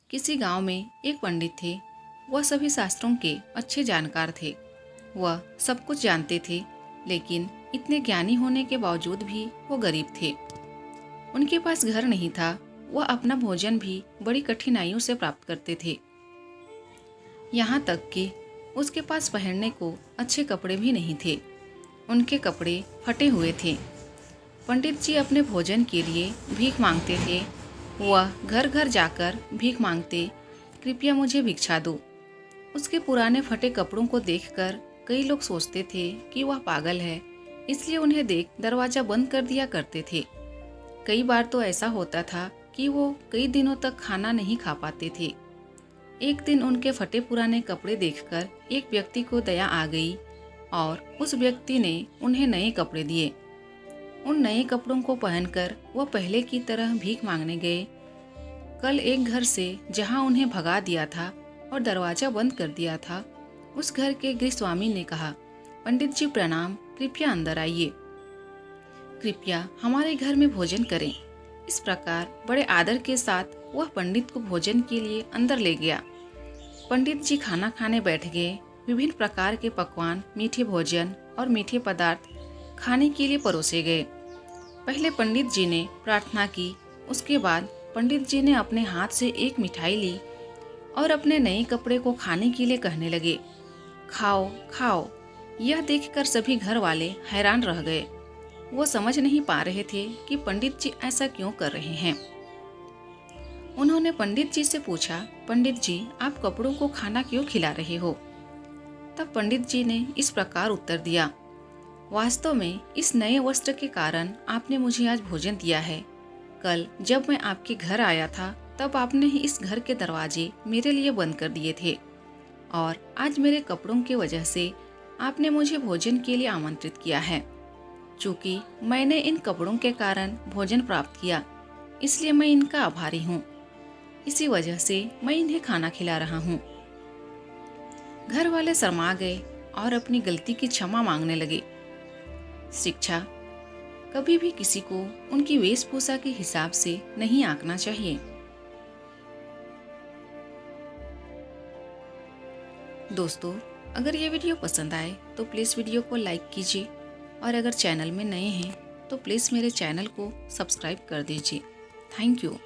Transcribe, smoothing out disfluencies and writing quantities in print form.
किसी गांव में एक पंडित थे। वह सभी शास्त्रों के अच्छे जानकार थे। वह सब कुछ जानते थे, लेकिन इतने ज्ञानी होने के बावजूद भी वो गरीब थे। उनके पास घर नहीं था। वह अपना भोजन भी बड़ी कठिनाइयों से प्राप्त करते थे। यहाँ तक कि उसके पास पहनने को अच्छे कपड़े भी नहीं थे। उनके कपड़े फटे हुए थे। पंडित जी अपने भोजन के लिए भीख मांगते थे। वह घर घर जाकर भीख मांगते, कृपया मुझे भिक्षा दो। उसके पुराने फटे कपड़ों को देखकर कई लोग सोचते थे कि वह पागल है, इसलिए उन्हें देख दरवाजा बंद कर दिया करते थे। कई बार तो ऐसा होता था कि वो कई दिनों तक खाना नहीं खा पाते थे। एक दिन उनके फटे पुराने कपड़े देखकर एक व्यक्ति को दया आ गई और उस व्यक्ति ने उन्हें नए कपड़े दिए। उन नए कपड़ों को पहनकर वह पहले की तरह भीख मांगने गए। कल एक घर से जहां उन्हें भगा दिया था और दरवाजा बंद कर दिया था, उस घर के गृहस्वामी ने कहा, पंडित जी प्रणाम, कृपया अंदर आइए। कृपया हमारे घर में भोजन करें। इस प्रकार बड़े आदर के साथ वह पंडित को भोजन के लिए अंदर ले गया। पंडित जी खाना खाने बैठ गए। विभिन्न प्रकार के पकवान, मीठे भोजन और मीठे पदार्थ खाने के लिए परोसे गए। पहले पंडित जी ने प्रार्थना की। उसके बाद पंडित जी ने अपने हाथ से एक मिठाई ली और अपने नए कपड़े को खाने के लिए कहने लगे, खाओ खाओ। यह देखकर सभी घर वाले हैरान रह गए। वो समझ नहीं पा रहे थे कि पंडित जी ऐसा क्यों कर रहे हैं। उन्होंने पंडित जी से पूछा, पंडित जी आप कपड़ों को खाना क्यों खिला रहे हो? तब पंडित जी ने इस प्रकार उत्तर दिया, वास्तव में इस नए वस्त्र के कारण आपने मुझे आज भोजन दिया है। कल जब मैं आपके घर आया था तब आपने ही इस घर के दरवाजे मेरे लिए बंद कर दिए थे और आज मेरे कपड़ों की वजह से आपने मुझे भोजन के लिए आमंत्रित किया है। चूँकि मैंने इन कपड़ों के कारण भोजन प्राप्त किया, इसलिए मैं इनका आभारी हूँ। इसी वजह से मैं इन्हें खाना खिला रहा हूँ। घर वाले शर्मा गए और अपनी गलती की क्षमा मांगने लगे। शिक्षा, कभी भी किसी को उनकी वेशभूषा के हिसाब से नहीं आंकना चाहिए। दोस्तों, अगर ये वीडियो पसंद आए तो प्लीज़ वीडियो को लाइक कीजिए और अगर चैनल में नए हैं तो प्लीज़ मेरे चैनल को सब्सक्राइब कर दीजिए। Thank you.